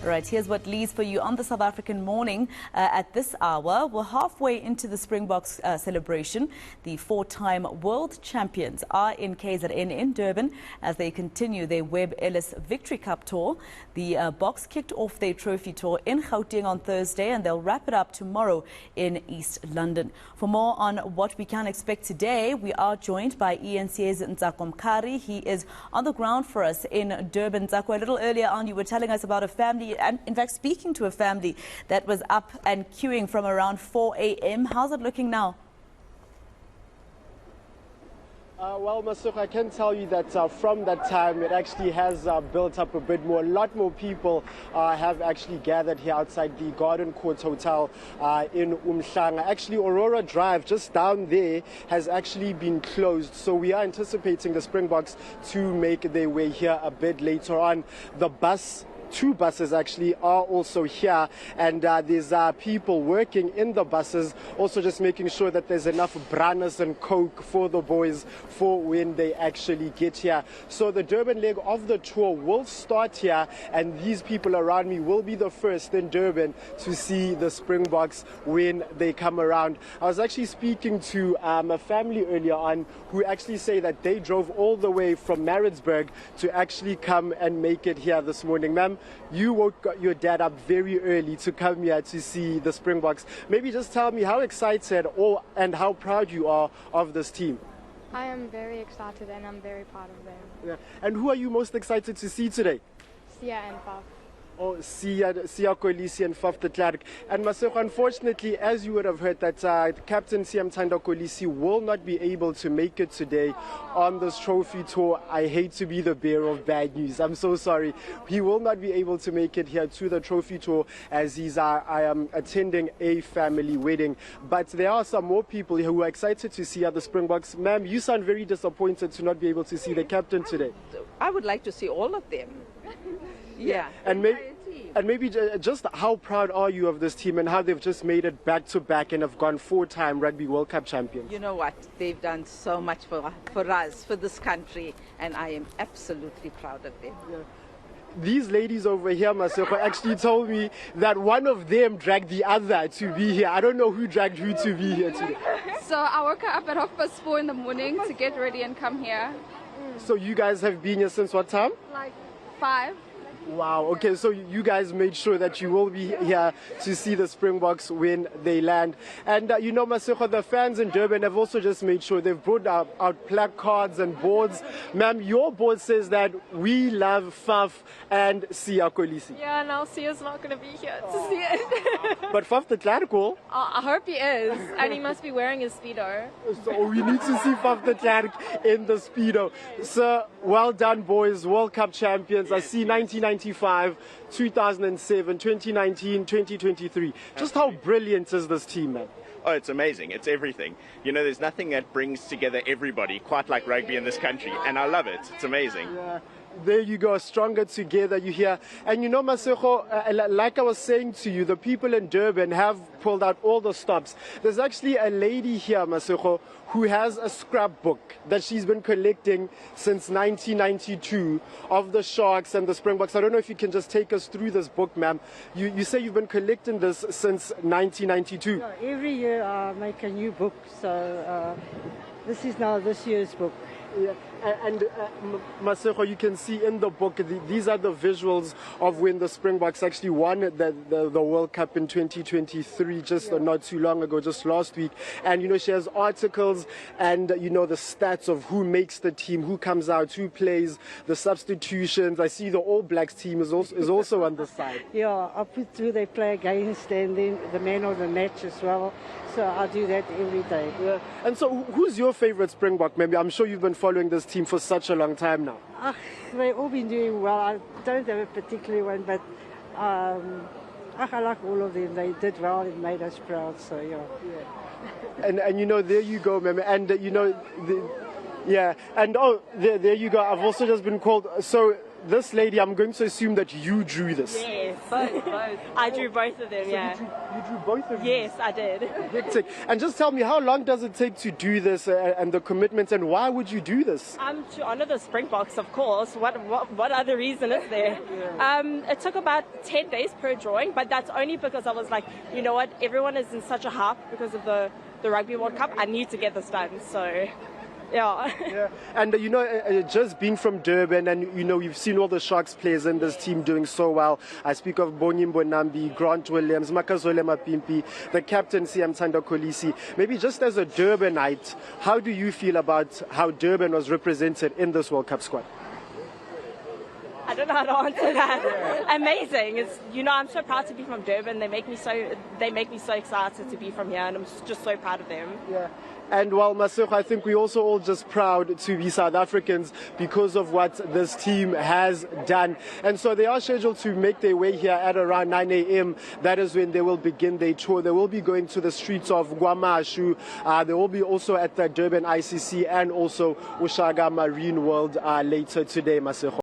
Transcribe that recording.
Right, here's what leads for you on the South African morning at this hour. We're halfway into the Springboks celebration. The four-time world champions are in KZN in Durban as they continue their Webb Ellis Victory Cup tour. The Boks kicked off their trophy tour in Gauteng on Thursday, and they'll wrap it up tomorrow in East London. For more on what we can expect today, we are joined by eNCA's Ntsako. He is on the ground for us in Durban. Ntsako, a little earlier on you were telling us about a family, and in fact speaking to a family that was up and queuing from around 4 a.m. How's it looking now? Well, Masuk, I can tell you that from that time it actually has built up a bit more. A lot more people have actually gathered here outside the Garden Court Hotel in Umhlanga. Actually, Aurora Drive just down there has actually been closed. So we are anticipating the Springboks to make their way here a bit later on. The two buses actually are also here, and there's people working in the buses, also just making sure that there's enough branas and coke for the boys for when they actually get here. So the Durban leg of the tour will start here, and these people around me will be the first in Durban to see the Springboks when they come around. I was actually speaking to a family earlier on who actually say that they drove all the way from Maritzburg to actually come and make it here this morning. Ma'am, you woke your dad up very early to come here to see the Springboks. Maybe just tell me how excited and how proud you are of this team. I am very excited and I'm very proud of them. Yeah. And who are you most excited to see today? Sia and Faf. Oh, Sia Kolisi and Faf de Klerk. And Masoko, unfortunately, as you would have heard, that Captain Siamthanda Kolisi will not be able to make it today on this trophy tour. I hate to be the bearer of bad news. I'm so sorry. He will not be able to make it here to the trophy tour as he's attending a family wedding. But there are some more people who are excited to see the Springboks. Ma'am, you sound very disappointed to not be able to see the captain today. I would like to see all of them. Yeah. And maybe just how proud are you of this team and how they've just made it back to back and have gone four-time Rugby World Cup champions? You know what? They've done so much for us, for this country, and I am absolutely proud of them. Yeah. These ladies over here, Masoko, actually told me that one of them dragged the other to be here. I don't know who dragged who to be here today. So I woke up at 4:30 in the morning to get ready and come here. So you guys have been here since what time? Like 5. Wow, okay, so you guys made sure that you will be here to see the Springboks when they land. And you know, Masoko, the fans in Durban have also just made sure they've brought out placards and boards. Ma'am, your board says that we love Faf and Sia Kolisi. Yeah, now Sia's not going to be here to see it. But Faf de Klerk will. I hope he is, and he must be wearing his Speedo. So we need to see Faf de Klerk in the Speedo. Sir, well done, boys, World Cup champions. I see 1995, 2007, 2019, 2023. Just how brilliant is this team, man? Oh, it's amazing. It's everything. You know, there's nothing that brings together everybody quite like rugby in this country, and I love it. It's amazing. Yeah. There you go, stronger together, you hear. And you know, Masoko, like I was saying to you, the people in Durban have pulled out all the stops. There's actually a lady here, Masoko, who has a scrapbook that she's been collecting since 1992 of the Sharks and the Springboks. I don't know if you can just take us through this book, ma'am. You say you've been collecting this since 1992. Yeah, every year I make a new book, so this is now this year's book. Yeah. And Masoko, you can see in the book, these are the visuals of when the Springboks actually won the World Cup in 2023, just not too long ago, just last week. And, you know, she has articles and, you know, the stats of who makes the team, who comes out, who plays, the substitutions. I see the All Blacks team is also on the side. Yeah, I put who they play against and then the man of the match as well. So I do that every day. Yeah. And so who's your favorite Springbok member? I'm sure you've been following this team for such a long time now. They've all been doing well. I don't have a particular one, but I like all of them. They did well and made us proud, so yeah. And you know, there you go, ma'am. And you know, yeah, and there you go. I've also just been called. So this lady, I'm going to assume that you drew this. Yes, both. I drew both of them, So yeah. you drew both of Yes, I did. Hectic. And just tell me, how long does it take to do this and the commitment, and why would you do this? To honor the Springboks, of course. What other reason is there? It took about 10 days per drawing, but that's only because I was like, you know what, everyone is in such a hype because of the Rugby World Cup. I need to get this done, so... Yeah. Yeah. And just being from Durban, and you've seen all the Sharks players in this team doing so well. I speak of Bonyimbo Nambi, Grant Williams, Makazole Mapimpi, the captain Siamthanda Kolisi. Maybe just as a Durbanite, how do you feel about how Durban was represented in this World Cup squad? I don't know how to answer that. Amazing. I'm so proud to be from Durban. They make me so excited to be from here, and I'm just so proud of them. Yeah. And well, Masego, I think we're also all just proud to be South Africans because of what this team has done. And so they are scheduled to make their way here at around 9 a.m. That is when they will begin their tour. They will be going to the streets of Guamashu. They will be also at the Durban ICC and also Ushaga Marine World later today, Masego.